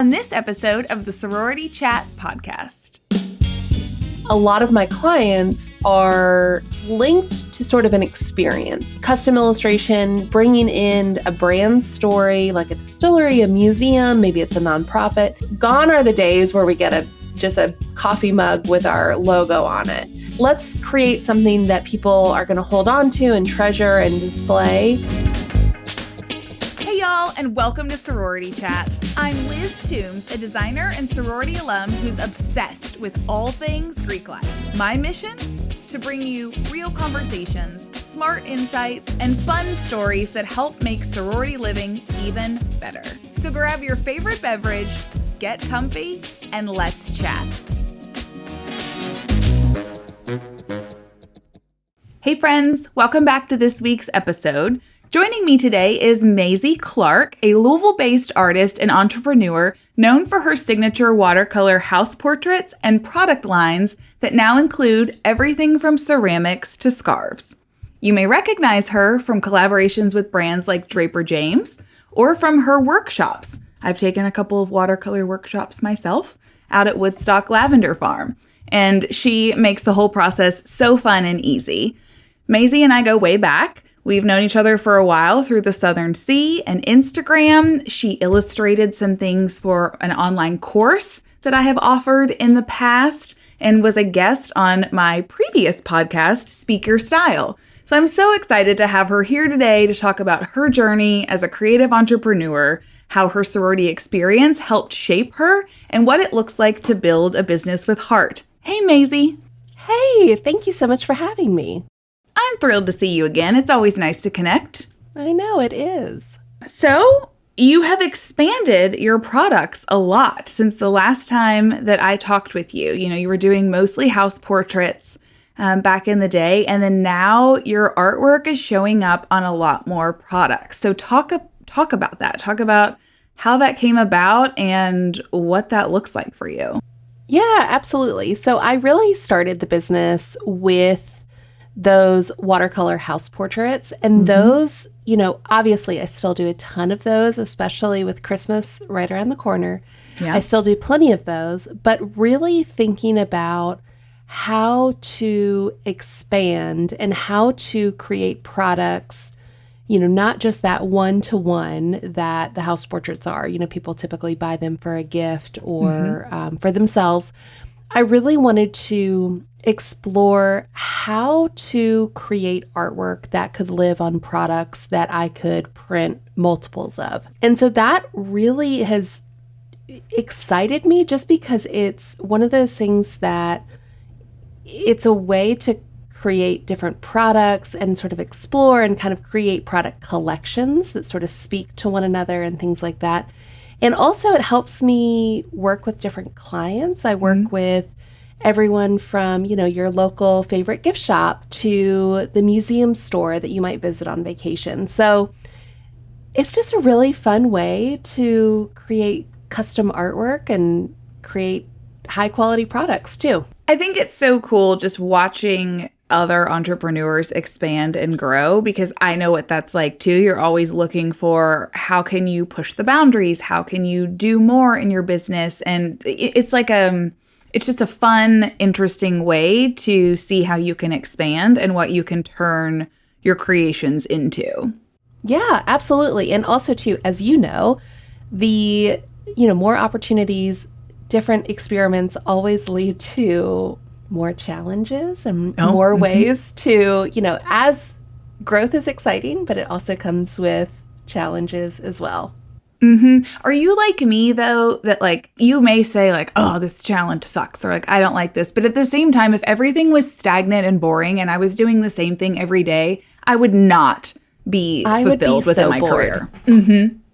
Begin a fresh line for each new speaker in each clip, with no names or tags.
on this episode of the Sorority Chat podcast.
A lot of my clients are linked to sort of an experience, custom illustration, bringing in a brand story, like a distillery, a museum, maybe it's a nonprofit. Gone are the days where we get just a coffee mug with our logo on it. Let's create something that people are going to hold on to and treasure and display.
Hey y'all, and welcome to Sorority Chat. I'm Liz Toombs, a designer and sorority alum who's obsessed with all things Greek life. My mission? To bring you real conversations, smart insights, and fun stories that help make sorority living even better. So grab your favorite beverage, get comfy, and let's chat. Hey friends, welcome back to this week's episode. Joining me today is Maizie Clarke, a Louisville-based artist and entrepreneur known for her signature watercolor house portraits and product lines that now include everything from ceramics to scarves. You may recognize her from collaborations with brands like Draper James or from her workshops. I've taken a couple of watercolor workshops myself out at Woodstock Lavender Farm, and she makes the whole process so fun and easy. Maizie and I go way back. We've known each other for a while through the Southern Sea and Instagram. She illustrated some things for an online course that I have offered in the past and was a guest on my previous podcast, Speak Your Style. So I'm so excited to have her here today to talk about her journey as a creative entrepreneur, how her sorority experience helped shape her, and what it looks like to build a business with heart. Hey, Maizie.
Hey, thank you so much for having me.
I'm thrilled to see you again. It's always nice to connect.
I know it is.
So you have expanded your products a lot since the last time that I talked with you. You know, you were doing mostly house portraits back in the day, and then now your artwork is showing up on a lot more products. So talk about that. Talk about how that came about and what that looks like for you.
Yeah, absolutely. So I really started the business with those watercolor house portraits. And those, you know, obviously I still do a ton of those, especially with Christmas right around the corner. Yeah. I still do plenty of those, but really thinking about how to expand and how to create products, you know, not just that one-to-one that the house portraits are. You know, people typically buy them for a gift or for themselves. I really wanted to explore how to create artwork that could live on products that I could print multiples of. And so that really has excited me just because it's one of those things that it's a way to create different products and sort of explore and kind of create product collections that sort of speak to one another and things like that. And also it helps me work with different clients. I work with everyone from, you know, your local favorite gift shop to the museum store that you might visit on vacation. So it's just a really fun way to create custom artwork and create high quality products too.
I think it's so cool just watching other entrepreneurs expand and grow, because I know what that's like too. You're always looking for how can you push the boundaries? How can you do more in your business? And it's like it's just a fun, interesting way to see how you can expand and what you can turn your creations into.
Yeah, absolutely. And also too, as you know, more opportunities, different experiments always lead to more challenges and more ways to, you know, as growth is exciting, but it also comes with challenges as well.
Are you like me though, that like you may say like, oh, this challenge sucks, or like, I don't like this. But at the same time, if everything was stagnant and boring and I was doing the same thing every day, I would not be fulfilled within my career.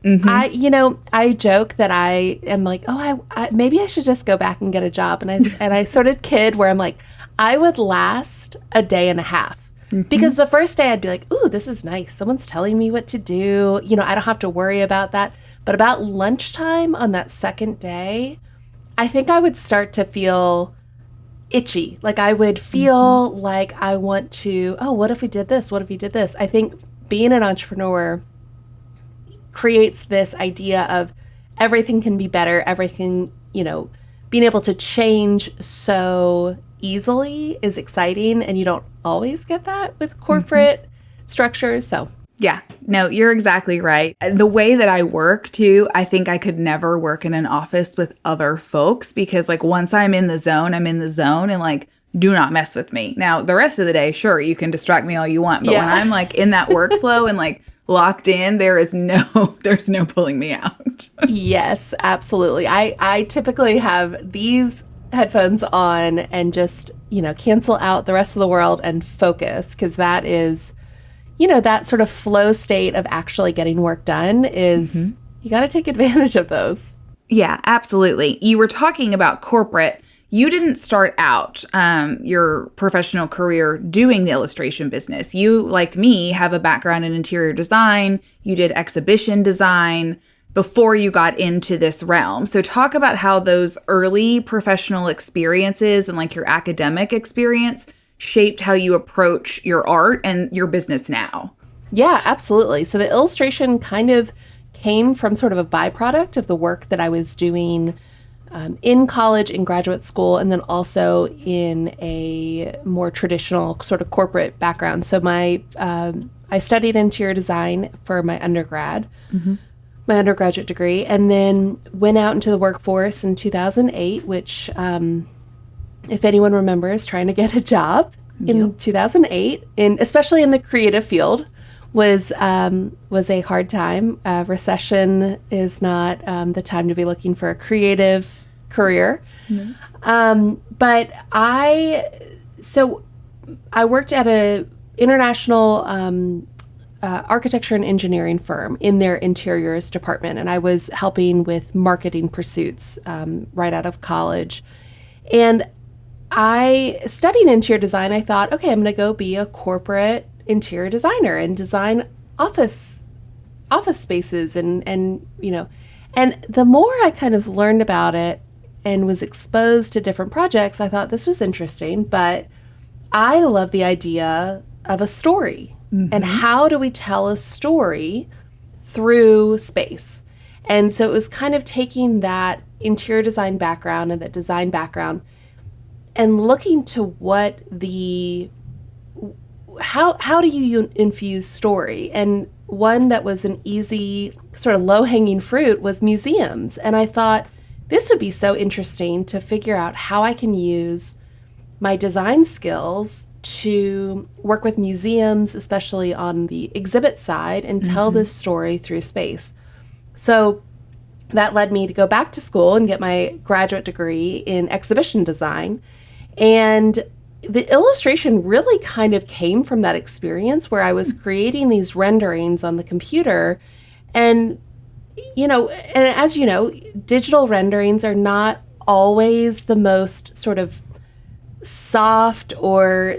I joke that I am like, I maybe I should just go back and get a job. And I sort of kid where I'm like, I would last a day and a half. Because the first day I'd be like, ooh, this is nice. Someone's telling me what to do. You know, I don't have to worry about that. But about lunchtime on that second day, I think I would start to feel itchy. Like I would feel like I want to, what if we did this? What if we did this? I think being an entrepreneur creates this idea of everything can be better. Everything, being able to change so easily is exciting. And you don't always get that with corporate structures. So
yeah, no, you're exactly right. The way that I work too, I think I could never work in an office with other folks because like once I'm in the zone and like, do not mess with me. Now, the rest of the day, sure, you can distract me all you want. But when I'm like in that workflow and like locked in, there's no pulling me out.
Yes, absolutely. I typically have these headphones on and just, cancel out the rest of the world and focus because that is, that sort of flow state of actually getting work done is you got to take advantage of those.
Yeah, absolutely. You were talking about corporate. You didn't start out your professional career doing the illustration business. You, like me, have a background in interior design. You did exhibition design before you got into this realm. So talk about how those early professional experiences and like your academic experience shaped how you approach your art and your business now.
Yeah, absolutely. So the illustration kind of came from sort of a byproduct of the work that I was doing in college, in graduate school, and then also in a more traditional sort of corporate background. So I studied interior design for my undergrad, my undergraduate degree, and then went out into the workforce in 2008, which, if anyone remembers, trying to get a job in 2008, especially in the creative field, was a hard time. Recession is not the time to be looking for a creative career. But I worked at a international architecture and engineering firm in their interiors department, and I was helping with marketing pursuits right out of college. And I studied interior design. I thought, okay, I'm going to go be a corporate interior designer and design office spaces and the more I kind of learned about it and was exposed to different projects, I thought this was interesting, but I love the idea of a story. And how do we tell a story through space? And so it was kind of taking that interior design background and that design background and looking to what how do you infuse story? And one that was an easy sort of low-hanging fruit was museums. And I thought this would be so interesting to figure out how I can use my design skills to work with museums, especially on the exhibit side, and tell this story through space. So that led me to go back to school and get my graduate degree in exhibition design. And the illustration really kind of came from that experience where I was creating these renderings on the computer. And, as you know, digital renderings are not always the most sort of soft or,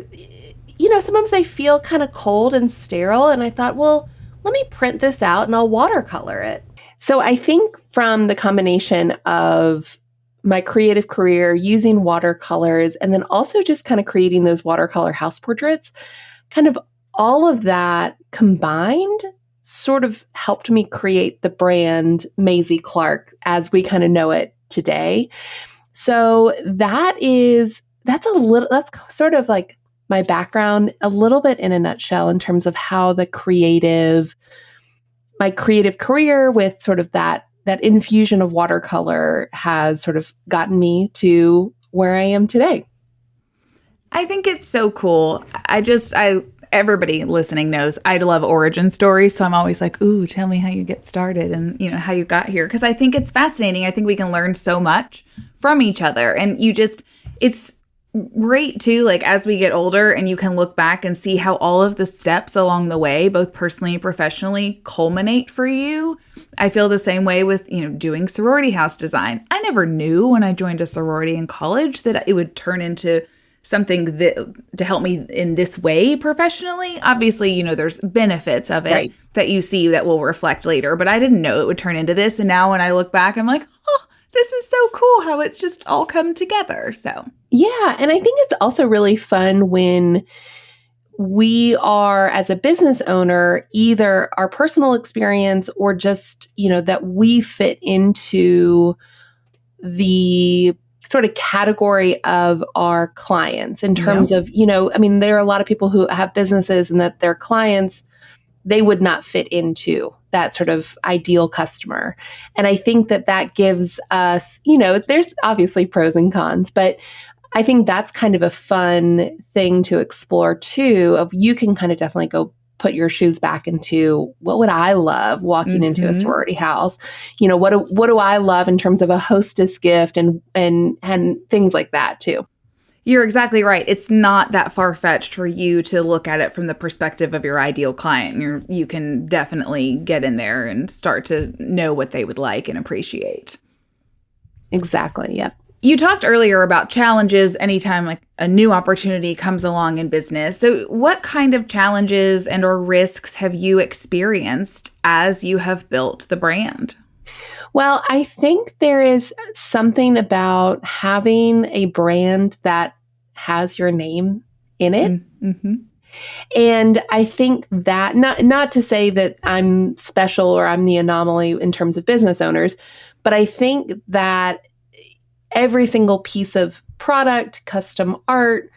sometimes they feel kind of cold and sterile. And I thought, well, let me print this out and I'll watercolor it. So I think from the combination of my creative career using watercolors and then also just kind of creating those watercolor house portraits, kind of all of that combined sort of helped me create the brand Maizie Clarke as we kind of know it today. So that's sort of like my background a little bit in a nutshell in terms of how my creative career with sort of that infusion of watercolor has sort of gotten me to where I am today.
I think it's so cool. Everybody listening knows I love origin stories. So I'm always like, ooh, tell me how you get started and, how you got here. Because I think it's fascinating. I think we can learn so much from each other. And it's great too, like as we get older and you can look back and see how all of the steps along the way, both personally and professionally, culminate for you. I feel the same way with, doing sorority house design. I never knew when I joined a sorority in college that it would turn into something to help me in this way professionally. Obviously, there's benefits of it that you see that will reflect later, but I didn't know it would turn into this. And now when I look back, I'm like, oh, this is so cool how it's just all come together. So,
yeah. And I think it's also really fun when we are, as a business owner, either our personal experience or just, that we fit into the sort of category of our clients in terms of, there are a lot of people who have businesses and that their clients, they would not fit into that sort of ideal customer. And I think that gives us, there's obviously pros and cons, but I think that's kind of a fun thing to explore too, of you can kind of definitely go put your shoes back into what would I love walking into a sorority house? What do I love in terms of a hostess gift and things like that too.
You're exactly right. It's not that far-fetched for you to look at it from the perspective of your ideal client. You can definitely get in there and start to know what they would like and appreciate.
Exactly. Yep.
You talked earlier about challenges anytime like a new opportunity comes along in business. So what kind of challenges and or risks have you experienced as you have built the brand?
Well, I think there is something about having a brand that has your name in it. Mm-hmm. And I think that, not to say that I'm special or I'm the anomaly in terms of business owners, but I think that every single piece of product, custom art,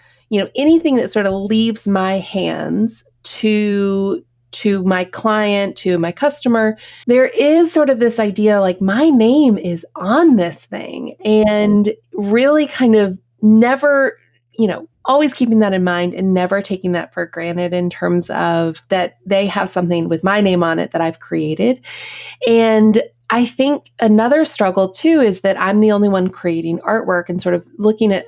anything that sort of leaves my hands to my client, to my customer, there is sort of this idea like my name is on this thing, and really kind of never, always keeping that in mind and never taking that for granted in terms of that they have something with my name on it that I've created. And I think another struggle too is that I'm the only one creating artwork and sort of looking at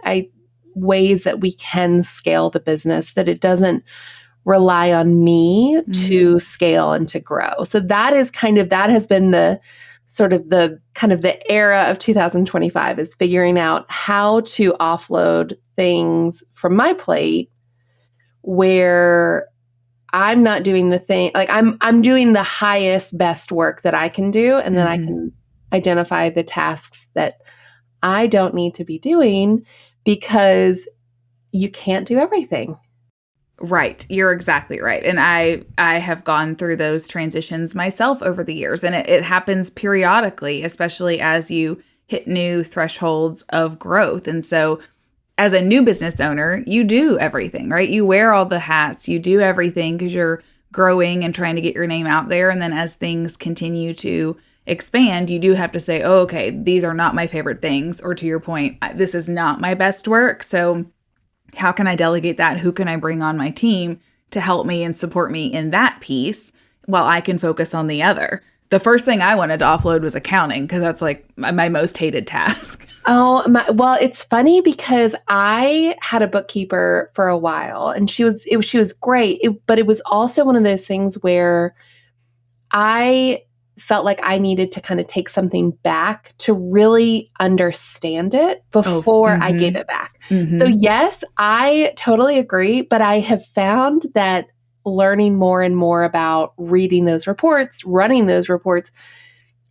ways that we can scale the business, that it doesn't rely on me to scale and to grow. So that has been the sort of the kind of the era of 2025, is figuring out how to offload things from my plate where I'm not doing the thing, like I'm doing the highest, best work that I can do. And then I can identify the tasks that I don't need to be doing, because you can't do everything.
Right. You're exactly right. And I have gone through those transitions myself over the years, and it happens periodically, especially as you hit new thresholds of growth. And so as a new business owner, you do everything, right? You wear all the hats, you do everything because you're growing and trying to get your name out there. And then as things continue to expand, you do have to say, oh, okay, these are not my favorite things. Or to your point, this is not my best work. So how can I delegate that? Who can I bring on my team to help me and support me in that piece while I can focus on the other? The first thing I wanted to offload was accounting, because that's like my most hated task.
Well, it's funny because I had a bookkeeper for a while, and she was great. But it was also one of those things where I felt like I needed to kind of take something back to really understand it before I gave it back. So yes, I totally agree. But I have found that learning more and more about reading those reports, running those reports,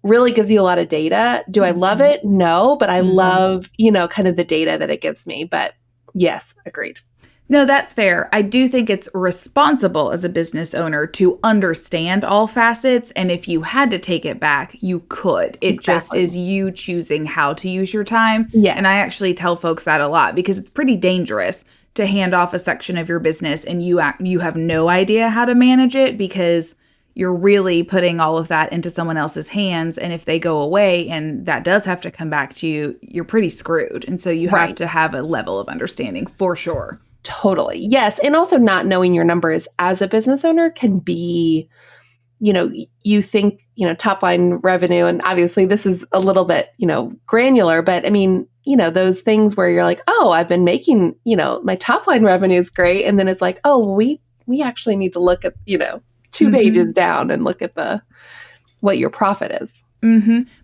really gives you a lot of data. Do I love it? No, but I love, kind of the data that it gives me. But yes, agreed.
No, that's fair. I do think it's responsible as a business owner to understand all facets. And if you had to take it back, you could. It just is you choosing how to use your time.
Yes.
And I actually tell folks that a lot, because it's pretty dangerous to hand off a section of your business and you have no idea how to manage it, because you're really putting all of that into someone else's hands. And if they go away and that does have to come back to you, you're pretty screwed. And so you have to have a level of understanding for sure.
Totally. Yes. And also not knowing your numbers as a business owner can be, you think, top line revenue. And obviously this is a little bit, granular, but I mean, those things where you're like, oh, I've been making, my top line revenue is great. And then it's like, oh, we actually need to look at, 2 pages down and look at what your profit is.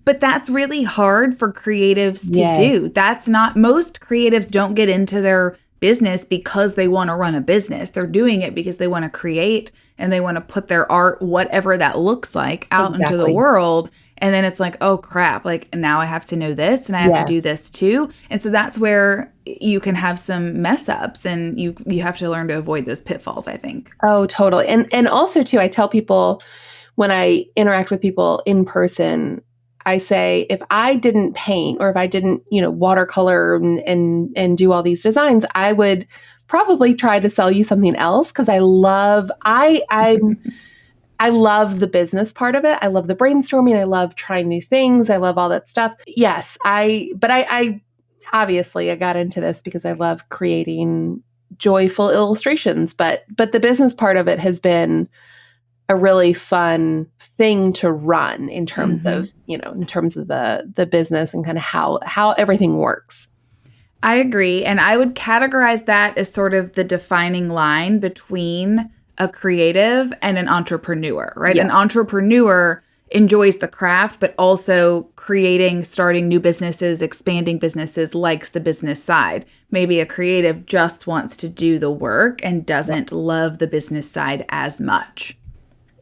But that's really hard for creatives to do. That's not, most creatives don't get into their business because they want to run a business. They're doing it because they want to create and they want to put their art, whatever that looks like, out into the world. And then it's like, oh crap, like now I have to know this and I have to do this too. And so that's where you can have some mess ups, and you have to learn to avoid those pitfalls, I think.
Oh, totally. And also too, I tell people when I interact with people in person, I say, if I didn't paint or if I didn't, watercolor and do all these designs, I would probably try to sell you something else, because I love the business part of it. I love the brainstorming. I love trying new things. I love all that stuff. Yes, but I obviously I got into this because I love creating joyful illustrations, but the business part of it has been a really fun thing to run in terms of, in terms of the business and kind of how everything works.
I agree. And I would categorize that as sort of the defining line between a creative and an entrepreneur, right? Yeah. An entrepreneur enjoys the craft, but also creating, starting new businesses, expanding businesses, likes the business side. Maybe a creative just wants to do the work and doesn't love the business side as much.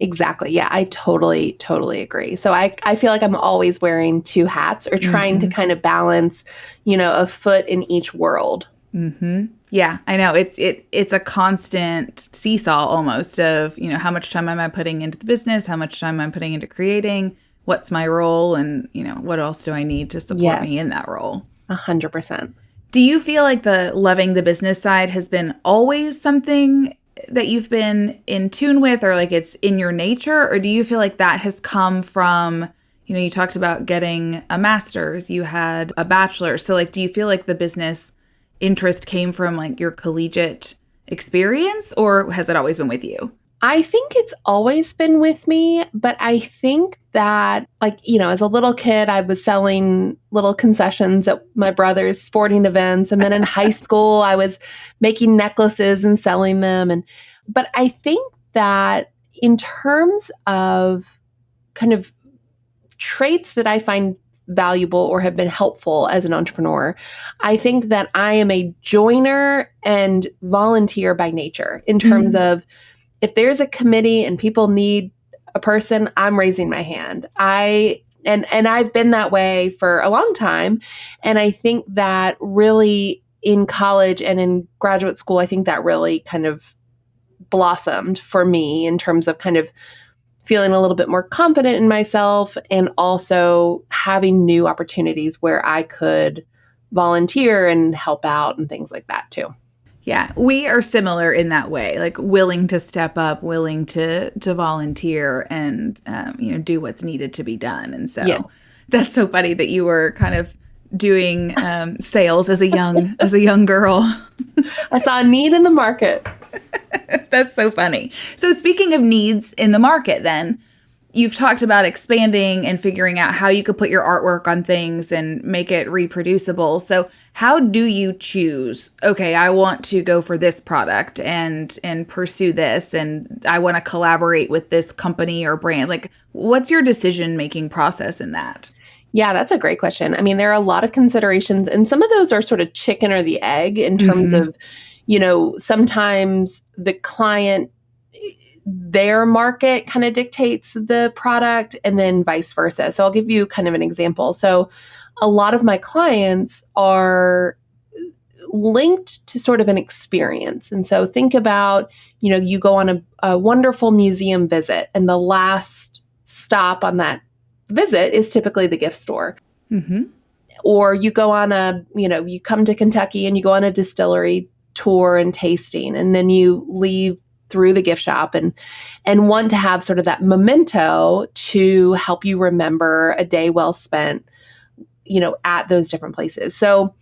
Exactly. Yeah, I totally agree. So I feel like I'm always wearing two hats or trying to kind of balance, a foot in each world.
Mm-hmm. Yeah, I know. It's a constant seesaw almost of, how much time am I putting into the business? How much time I'm putting into creating? What's my role? And, what else do I need to support me in that role?
100%.
Do you feel like the loving the business side has been always something that you've been in tune with, or like it's in your nature? Or do you feel like that has come from, you talked about getting a master's, you had a bachelor's. So like, do you feel like the business interest came from like your collegiate experience, or has it always been with you?
I think it's always been with me, but I think that as a little kid, I was selling little concessions at my brother's sporting events. And then in high school, I was making necklaces and selling them. But I think that in terms of kind of traits that I find valuable or have been helpful as an entrepreneur, I think that I am a joiner and volunteer by nature in terms of, if there's a committee and people need a person, I'm raising my hand. And I've been that way for a long time. And I think that really in college and in graduate school, I think that really kind of blossomed for me in terms of kind of feeling a little bit more confident in myself, and also having new opportunities where I could volunteer and help out and things like that too.
Yeah, we are similar in that way, like willing to step up, willing to volunteer and, do what's needed to be done. And so That's so funny that you were kind of doing sales as a young girl.
I saw a need in the market.
That's so funny. So speaking of needs in the market, then, you've talked about expanding and figuring out how you could put your artwork on things and make it reproducible. So how do you choose, okay, I want to go for this product and pursue this, and I want to collaborate with this company or brand? Like, what's your decision-making process in that?
Yeah, that's a great question. I mean, there are a lot of considerations, and some of those are sort of chicken or the egg in terms of, sometimes the client, their market kind of dictates the product, and then vice versa. So I'll give you kind of an example. So a lot of my clients are linked to sort of an experience. And so think about, you go on a wonderful museum visit, and the last stop on that visit is typically the gift store. Mm-hmm. Or you go on you come to Kentucky and you go on a distillery tour and tasting, and then you leave through the gift shop and want to have sort of that memento to help you remember a day well spent, at those different places. So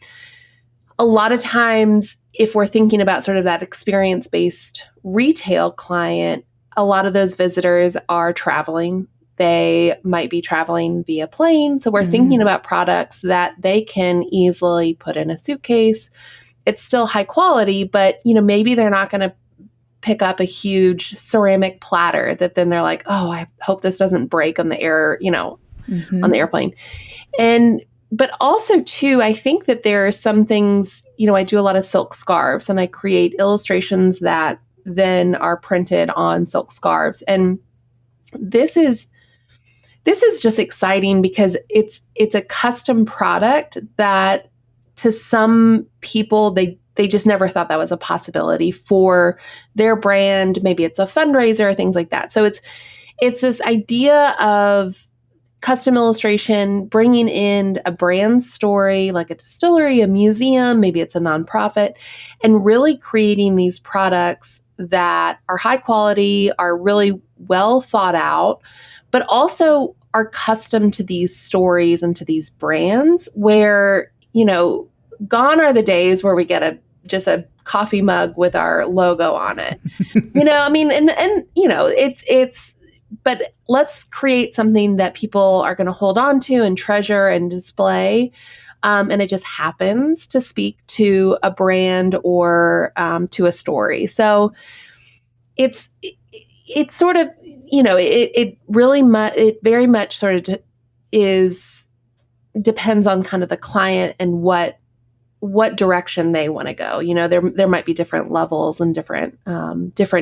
a lot of times, if we're thinking about sort of that experience-based retail client, a lot of those visitors are traveling. They might be traveling via plane. So we're thinking about products that they can easily put in a suitcase. It's still high quality, but, maybe they're not going to pick up a huge ceramic platter that then they're like, oh, I hope this doesn't break on the air, on the airplane. But also too, I think that there are some things, I do a lot of silk scarves, and I create illustrations that then are printed on silk scarves. And this is this is just exciting because it's a custom product that to some people, they just never thought that was a possibility for their brand. Maybe it's a fundraiser, things like that. So it's this idea of custom illustration, bringing in a brand story, like a distillery, a museum, maybe it's a nonprofit, and really creating these products that are high quality, are really well thought out, but also are custom to these stories and to these brands where, gone are the days where we get just a coffee mug with our logo on it. But let's create something that people are going to hold on to and treasure and display. And it just happens to speak to a brand or to a story. So it's sort of, it very much sort of depends on kind of the client and what direction they want to go. There might be different levels and different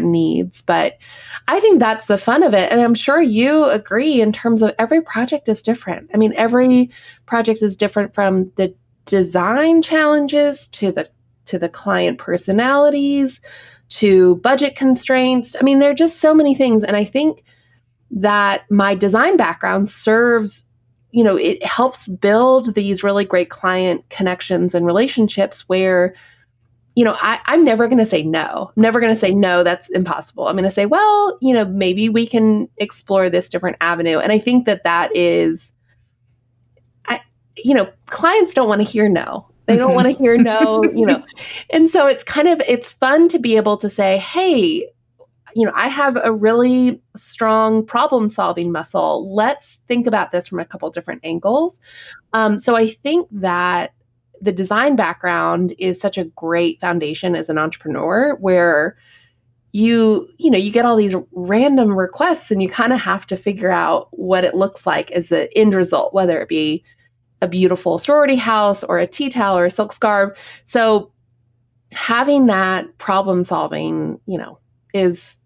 needs, but I think that's the fun of it. And I'm sure you agree in terms of every project is different. I mean, every project is different, from the design challenges to the client personalities to budget constraints. I mean, there are just so many things. And I think that my design background serves, it helps build these really great client connections and relationships where, I'm never going to say no. I'm never going to say, no, that's impossible. I'm going to say, well, maybe we can explore this different avenue. And I think that is, clients don't want to hear no. They don't want to hear no, And so it's fun to be able to say, hey, I have a really strong problem-solving muscle. Let's think about this from a couple different angles. So I think that the design background is such a great foundation as an entrepreneur, where you get all these random requests and you kind of have to figure out what it looks like as the end result, whether it be a beautiful sorority house or a tea towel or a silk scarf. So having that problem-solving, is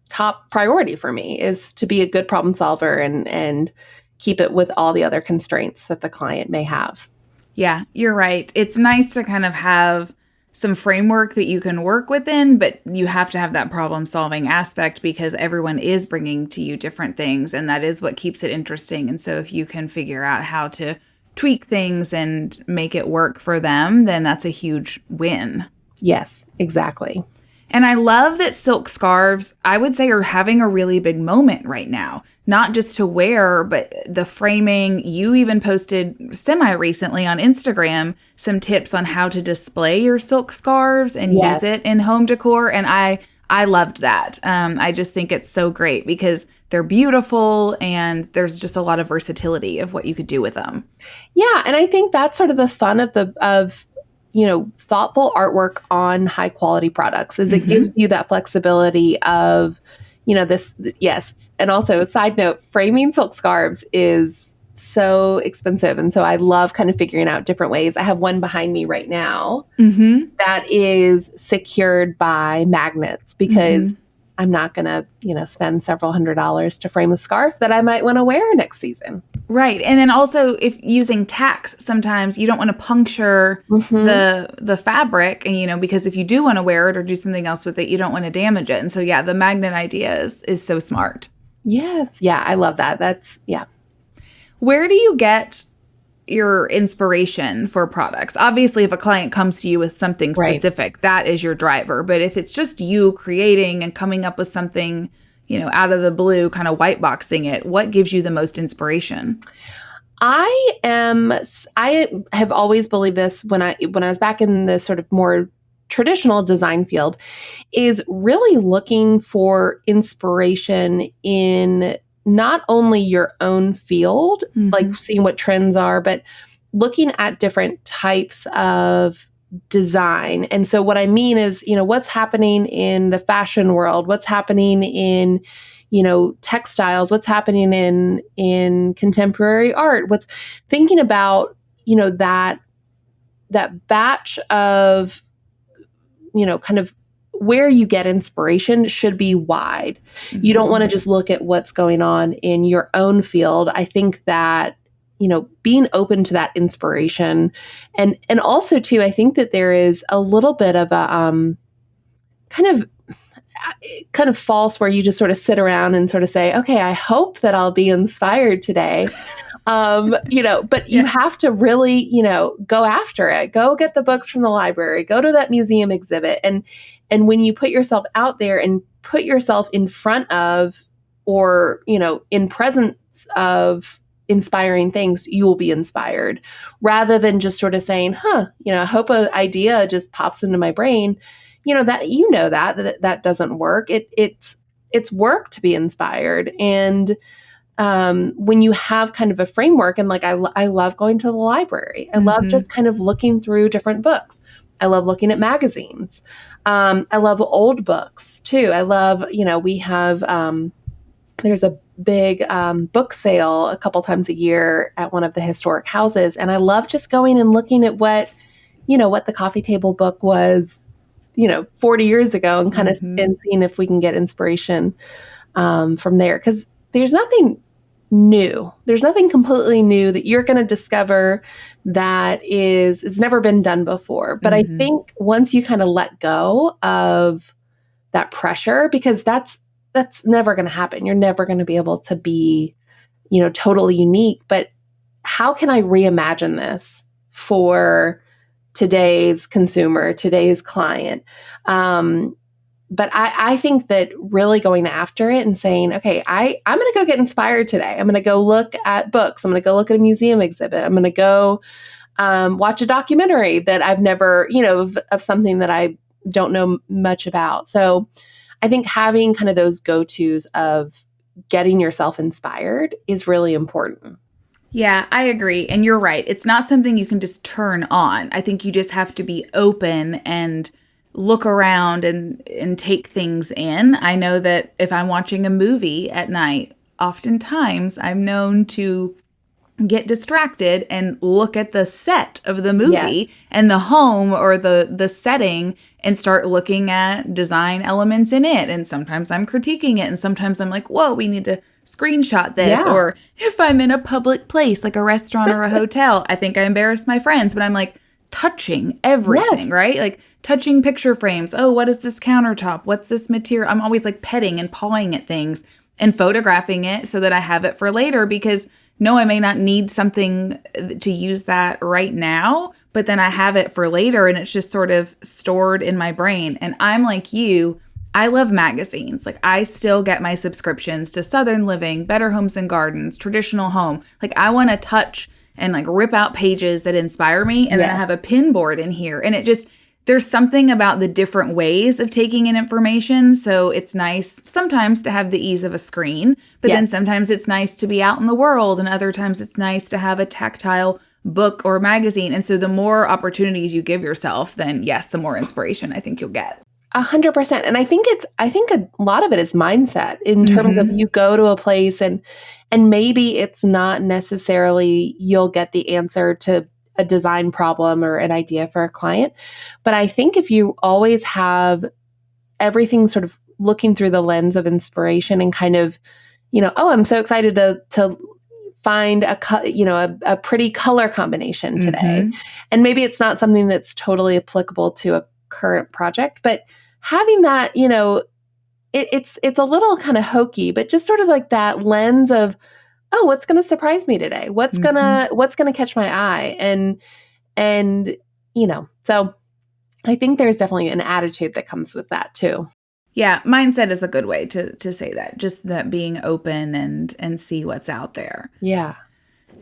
top priority for me, is to be a good problem solver and keep it with all the other constraints that the client may have.
Yeah, you're right. It's nice to kind of have some framework that you can work within, but you have to have that problem solving aspect because everyone is bringing to you different things, and that is what keeps it interesting. And so if you can figure out how to tweak things and make it work for them, then that's a huge win.
Yes, exactly.
And I love that silk scarves, I would say, are having a really big moment right now. Not just to wear, but the framing. You even posted semi-recently on Instagram some tips on how to display your silk scarves and use it in home decor. And I loved that. I just think it's so great because they're beautiful and there's just a lot of versatility of what you could do with them.
Yeah, and I think that's sort of the fun of thoughtful artwork on high quality products is it gives you that flexibility of, this. Yes. And also a side note, framing silk scarves is so expensive. And so I love kind of figuring out different ways. I have one behind me right now that is secured by magnets because I'm not going to, spend several $100s to frame a scarf that I might want to wear next season.
Right. And then also if using tacks, sometimes you don't want to puncture the fabric and, because if you do want to wear it or do something else with it, you don't want to damage it. And so, yeah, the magnet idea is so smart.
Yes. Yeah. I love that.
Where do you get your inspiration for products? Obviously, if a client comes to you with something specific, that is your driver. But if it's just you creating and coming up with something, out of the blue, kind of white boxing it, what gives you the most inspiration?
I have always believed this when I was back in the sort of more traditional design field, is really looking for inspiration in not only your own field, like seeing what trends are, but looking at different types of design. And so what I mean is, what's happening in the fashion world, what's happening in, textiles, what's happening in contemporary art, what's thinking about, that batch of, kind of where you get inspiration should be wide. You don't want to just look at what's going on in your own field. I think that, being open to that inspiration, and also too, I think that there is a little bit of a kind of false where you just sort of sit around and sort of say, okay, I hope that I'll be inspired today. But you have to really, go after it. Go get the books from the library, go to that museum exhibit. And when you put yourself out there and put yourself in front of, or, in presence of inspiring things, you will be inspired, rather than just sort of saying, I hope an idea just pops into my brain. That doesn't work. It's work to be inspired. And when you have kind of a framework, and like, I love going to the library. I love just kind of looking through different books. I love looking at magazines. I love old books too. I love, we have, there's a big book sale a couple times a year at one of the historic houses. And I love just going and looking at what the coffee table book was, 40 years ago, and kind of and seeing if we can get inspiration from there. Because there's nothing new. There's nothing completely new that you're going to discover that it's never been done before. But I think once you kind of let go of that pressure, because that's never going to happen. You're never going to be able to be, totally unique. But how can I reimagine this for today's consumer, today's client? But I think that really going after it and saying, okay, I'm going to go get inspired today. I'm going to go look at books. I'm going to go look at a museum exhibit. I'm going to go watch a documentary that I've never, of something that I don't know much about. So I think having kind of those go-tos of getting yourself inspired is really important.
Yeah, I agree. And you're right. It's not something you can just turn on. I think you just have to be open and look around and take things in. I know that if I'm watching a movie at night, oftentimes I'm known to get distracted and look at the set of the movie and the home or the setting and start looking at design elements in it. And sometimes I'm critiquing it, and sometimes I'm like, whoa, we need to screenshot this.
Yeah.
Or if I'm in a public place like a restaurant or a hotel, I think I embarrass my friends, but I'm like touching everything, right? Like touching picture frames. Oh, what is this countertop? What's this material? I'm always like petting and pawing at things and photographing it so that I have it for later, because no, I may not need something to use that right now, but then I have it for later and it's just sort of stored in my brain. And I'm like you, I love magazines. Like I still get my subscriptions to Southern Living, Better Homes and Gardens, Traditional Home. Like I want to touch and like rip out pages that inspire me. And then I have a pin board in here. And it just, there's something about the different ways of taking in information. So it's nice sometimes to have the ease of a screen, but then sometimes it's nice to be out in the world. And other times it's nice to have a tactile book or magazine. And so the more opportunities you give yourself, then yes, the more inspiration I think you'll get.
100%. And I think a lot of it is mindset in terms of you go to a place and maybe it's not necessarily you'll get the answer to a design problem or an idea for a client. But I think if you always have everything sort of looking through the lens of inspiration and kind of, oh, I'm so excited to find a pretty color combination today. And maybe it's not something that's totally applicable to a current project, but having that, it's a little kind of hokey, but just sort of like that lens of, oh, what's going to surprise me today? What's going to catch my eye? And, so I think there's definitely an attitude that comes with that too.
Yeah. Mindset is a good way to say that, just that being open and see what's out there.
Yeah.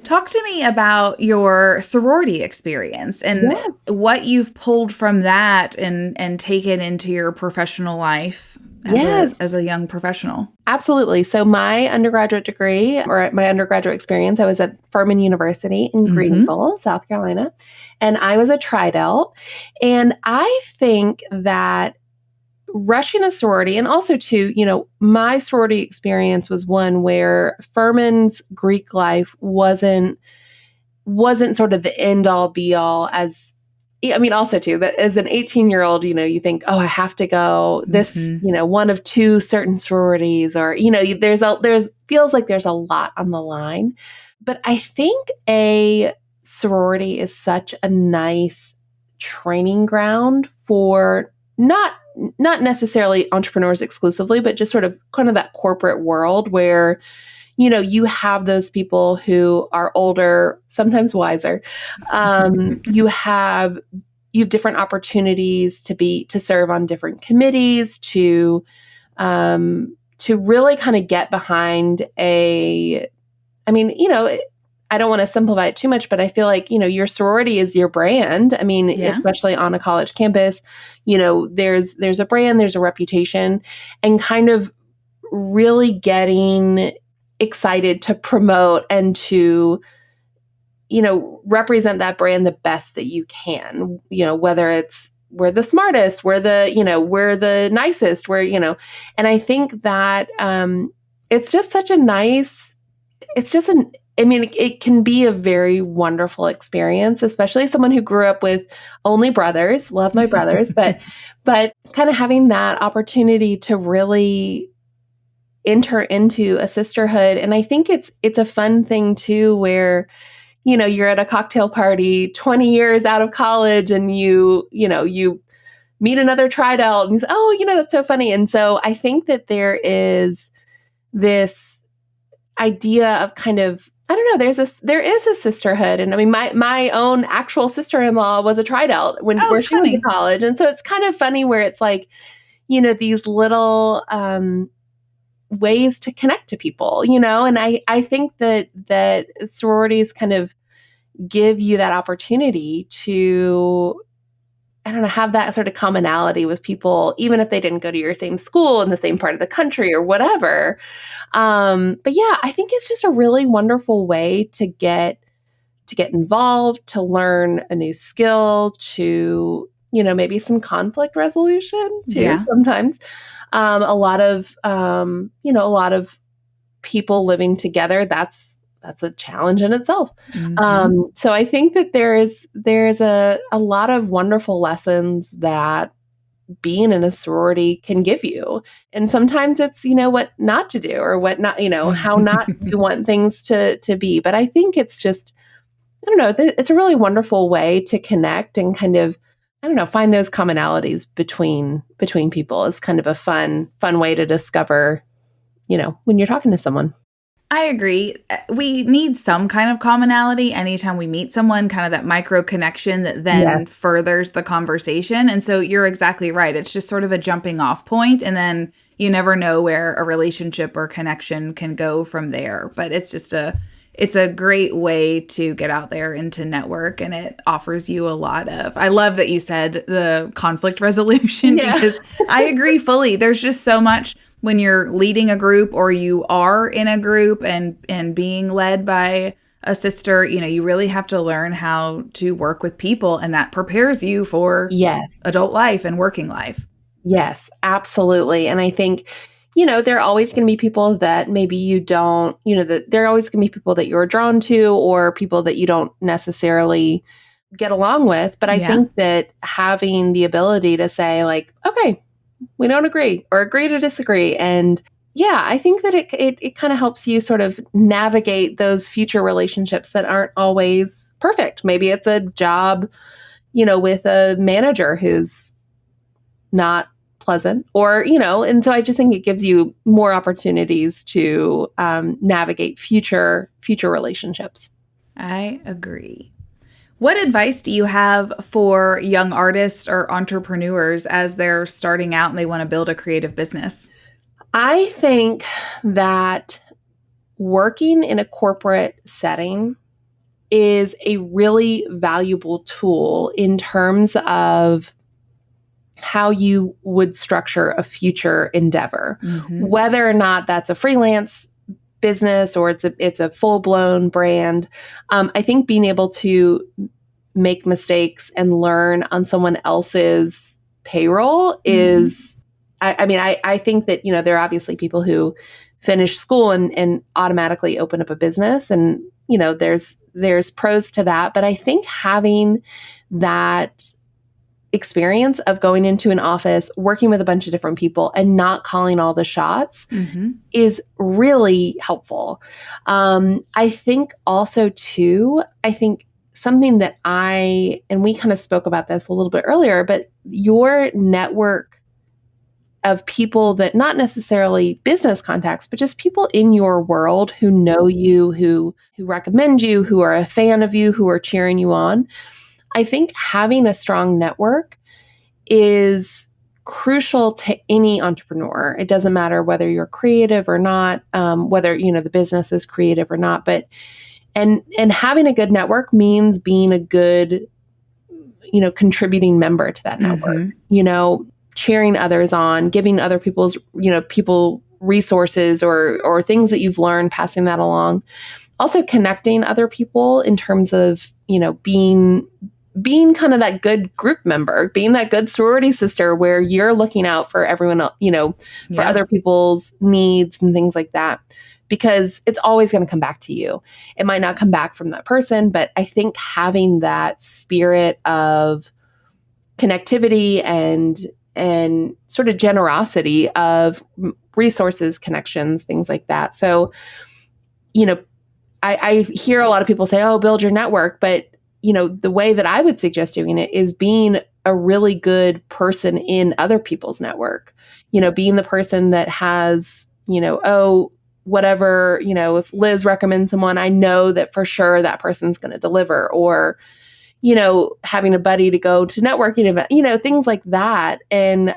Talk to me about your sorority experience and what you've pulled from that and taken into your professional life as a young professional.
Absolutely. So my undergraduate degree or my undergraduate experience, I was at Furman University in Greenville, South Carolina, and I was a tri-delt. And I think that rushing a sorority, and also too, my sorority experience was one where Furman's Greek life wasn't sort of the end all be all as I mean, also too, that as an 18-year-old, you think, oh, I have to go this, one of two certain sororities, or, there's feels like there's a lot on the line. But I think a sorority is such a nice training ground for not necessarily entrepreneurs exclusively, but just sort of kind of that corporate world where, you have those people who are older, sometimes wiser. You have different opportunities to serve on different committees, to really kind of get behind I don't want to simplify it too much, but I feel like, your sorority is your brand. I mean, especially on a college campus, there's a brand, there's a reputation, and kind of really getting excited to promote and to, represent that brand the best that you can, whether it's we're the smartest, we're the nicest, and I think that it's just such a nice, it can be a very wonderful experience, especially someone who grew up with only brothers, love my brothers, but kind of having that opportunity to really enter into a sisterhood. And I think it's a fun thing too, where, you're at a cocktail party 20 years out of college and you meet another tri-delt and you say, oh, that's so funny. And so I think that there is this idea of kind of, I don't know, there is a sisterhood. And I mean, my own actual sister-in-law was a tri-delt where she went to college. And so it's kind of funny where it's like, these little ways to connect to people, and I think that sororities kind of give you that opportunity to, I don't know, have that sort of commonality with people, even if they didn't go to your same school in the same part of the country or whatever. But yeah, I think it's just a really wonderful way to get involved, to learn a new skill, to, maybe some conflict resolution too, sometimes. A lot of people living together, that's a challenge in itself. So I think that there's a lot of wonderful lessons that being in a sorority can give you. And sometimes it's, what not to do or what not, how not you want things to be. But I think it's just, I don't know, it's a really wonderful way to connect and kind of, I don't know, find those commonalities between people is kind of a fun way to discover, when you're talking to someone.
I agree. We need some kind of commonality anytime we meet someone, kind of that micro connection that then furthers the conversation. And so you're exactly right. It's just sort of a jumping off point, and then you never know where a relationship or connection can go from there. But it's a great way to get out there and to network, and it offers you a lot of, I love that you said the conflict resolution because I agree fully. There's just so much when you're leading a group or you are in a group and being led by a sister, you really have to learn how to work with people, and that prepares you for adult life and working life.
Yes, absolutely. And I think, there are always going to be people that maybe you don't, that there are always going to be people that you're drawn to or people that you don't necessarily get along with. But I think that having the ability to say like, okay, we don't agree or agree to disagree. And I think that it kind of helps you sort of navigate those future relationships that aren't always perfect. Maybe it's a job, with a manager who's not pleasant or, and so I just think it gives you more opportunities to navigate future relationships.
I agree. What advice do you have for young artists or entrepreneurs as they're starting out and they want to build a creative business?
I think that working in a corporate setting is a really valuable tool in terms of how you would structure a future endeavor, whether or not that's a freelance business or it's a full-blown brand. I think being able to make mistakes and learn on someone else's payroll is, I think that, there are obviously people who finish school and automatically open up a business. And there's pros to that. But I think having that experience of going into an office, working with a bunch of different people and not calling all the shots is really helpful. I think also too, something that and we kind of spoke about this a little bit earlier, but your network of people that not necessarily business contacts, but just people in your world who know you, who recommend you, who are a fan of you, who are cheering you on. I think having a strong network is crucial to any entrepreneur. It doesn't matter whether you're creative or not, whether, the business is creative or not, but, and having a good network means being a good, contributing member to that network, cheering others on, giving other people resources or things that you've learned, passing that along. Also connecting other people in terms of, being kind of that good group member, being that good sorority sister where you're looking out for everyone else, for other people's needs and things like that, because it's always going to come back to you. It might not come back from that person, but I think having that spirit of connectivity and sort of generosity of resources, connections, things like that. So, I hear a lot of people say, oh, build your network, but the way that I would suggest doing it is being a really good person in other people's network, being the person that has, whatever, if Liz recommends someone, I know that for sure that person's going to deliver, or, having a buddy to go to networking event, things like that. And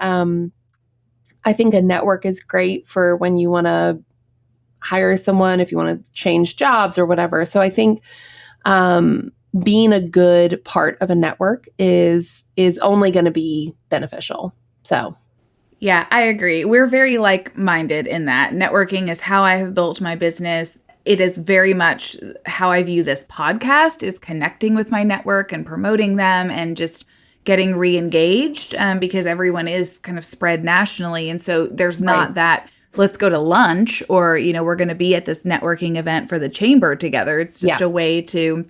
I think a network is great for when you want to hire someone, if you want to change jobs or whatever. So I think, being a good part of a network is only going to be beneficial. So,
yeah, I agree. We're very like-minded in that. Networking is how I have built my business. It is very much how I view this podcast, is connecting with my network and promoting them and just getting re-engaged, because everyone is kind of spread nationally. And so there's not that, let's go to lunch, or, we're going to be at this networking event for the chamber together. It's just a way to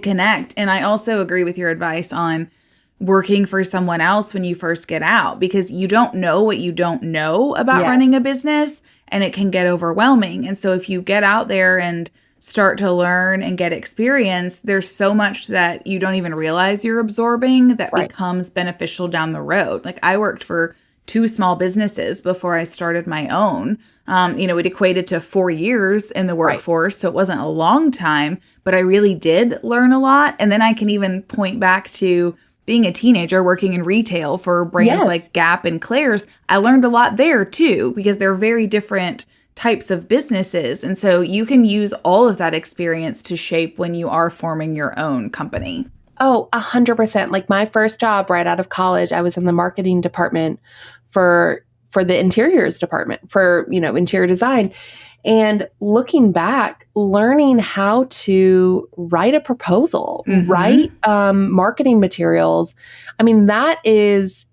connect. And I also agree with your advice on working for someone else when you first get out, because you don't know what you don't know about running a business, and it can get overwhelming. And so if you get out there and start to learn and get experience, there's so much that you don't even realize you're absorbing that becomes beneficial down the road. Like, I worked for 2 small businesses before I started my own. It equated to 4 years in the workforce. So it wasn't a long time, but I really did learn a lot. And then I can even point back to being a teenager working in retail for brands like Gap and Claire's. I learned a lot there too, because they're very different types of businesses. And so you can use all of that experience to shape when you are forming your own company.
Oh, 100%. Like, my first job right out of college, I was in the marketing department for the interiors department, for, interior design. And looking back, learning how to write a proposal, write marketing materials. I mean, that is,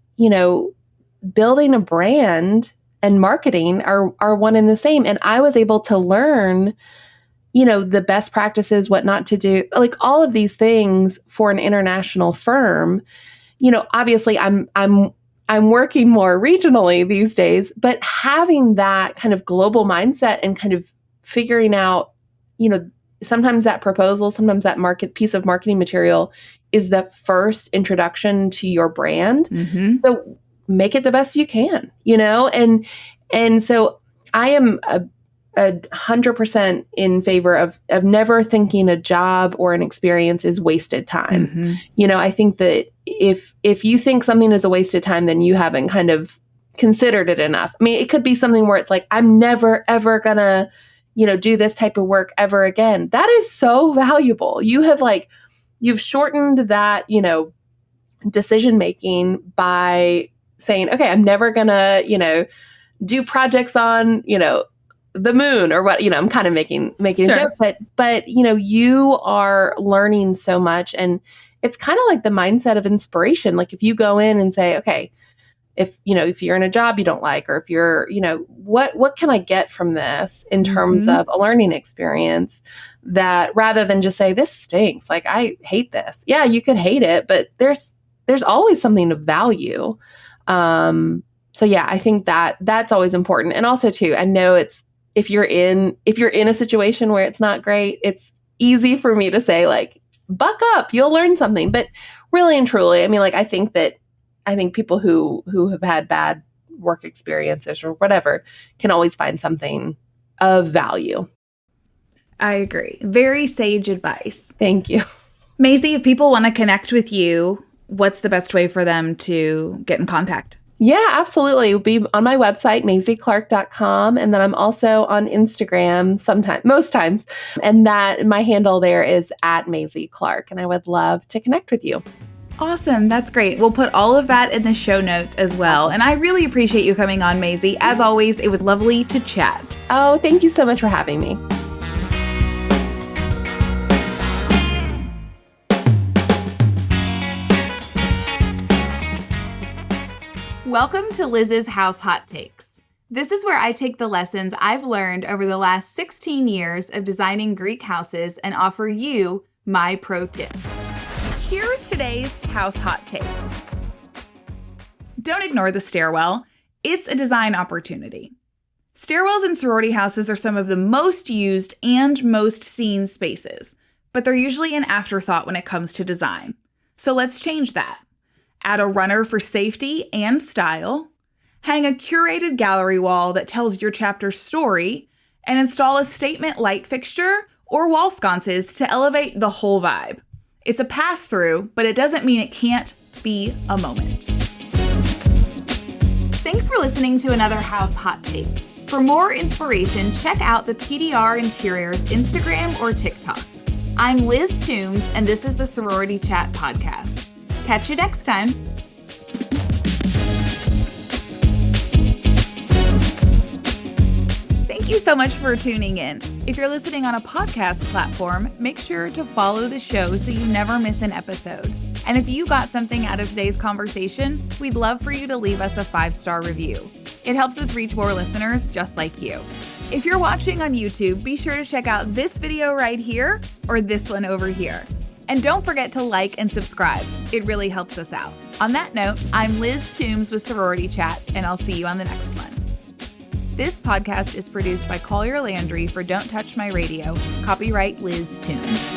building a brand and marketing are one and the same. And I was able to learn, the best practices, what not to do, like all of these things for an international firm. Obviously I'm working more regionally these days, but having that kind of global mindset and kind of figuring out, sometimes that proposal, sometimes that piece of marketing material is the first introduction to your brand. So make it the best you can, and so I am a 100% in favor of never thinking a job or an experience is wasted time. I think that if you think something is a wasted time, then you haven't kind of considered it enough. I mean, it could be something where it's like, I'm never, ever gonna, do this type of work ever again. That is so valuable. You've shortened that, decision-making by saying, okay, I'm never gonna, do projects on, the moon or what, I'm kind of making a joke, but, you are learning so much, and it's kind of like the mindset of inspiration. Like, if you go in and say, okay, if you're in a job you don't like, or if you're, what can I get from this in terms of a learning experience, that rather than just say, this stinks, like, I hate this. Yeah, you could hate it, but there's always something to value. So yeah, I think that's always important. And also too, I know if you're in a situation where it's not great, it's easy for me to say, like, buck up, you'll learn something. But really and truly, I mean, like, I think people who have had bad work experiences or whatever can always find something of value.
I agree. Very sage advice.
Thank you.
Maizie, if people want to connect with you, what's the best way for them to get in contact?
Yeah, absolutely. It'll be on my website, MaizieClarke.com. And then I'm also on Instagram most times. And that my handle there is @Maizie Clarke. And I would love to connect with you.
Awesome. That's great. We'll put all of that in the show notes as well. And I really appreciate you coming on, Maizie. As always, it was lovely to chat.
Oh, thank you so much for having me.
Welcome to Liz's House Hot Takes. This is where I take the lessons I've learned over the last 16 years of designing Greek houses and offer you my pro tips. Here's today's house hot take. Don't ignore the stairwell. It's a design opportunity. Stairwells in sorority houses are some of the most used and most seen spaces, but they're usually an afterthought when it comes to design. So let's change that. Add a runner for safety and style, hang a curated gallery wall that tells your chapter's story, and install a statement light fixture or wall sconces to elevate the whole vibe. It's a pass-through, but it doesn't mean it can't be a moment. Thanks for listening to another House Hot Take. For more inspiration, check out the PDR Interiors Instagram or TikTok. I'm Liz Toombs, and this is the Sorority Chat podcast. Catch you next time. Thank you so much for tuning in. If you're listening on a podcast platform, make sure to follow the show so you never miss an episode. And if you got something out of today's conversation, we'd love for you to leave us a 5-star review. It helps us reach more listeners just like you. If you're watching on YouTube, be sure to check out this video right here or this one over here. And don't forget to like and subscribe. It really helps us out. On that note, I'm Liz Toombs with Sorority Chat, and I'll see you on the next one. This podcast is produced by Collier Landry for Don't Touch My Radio. Copyright Liz Toombs.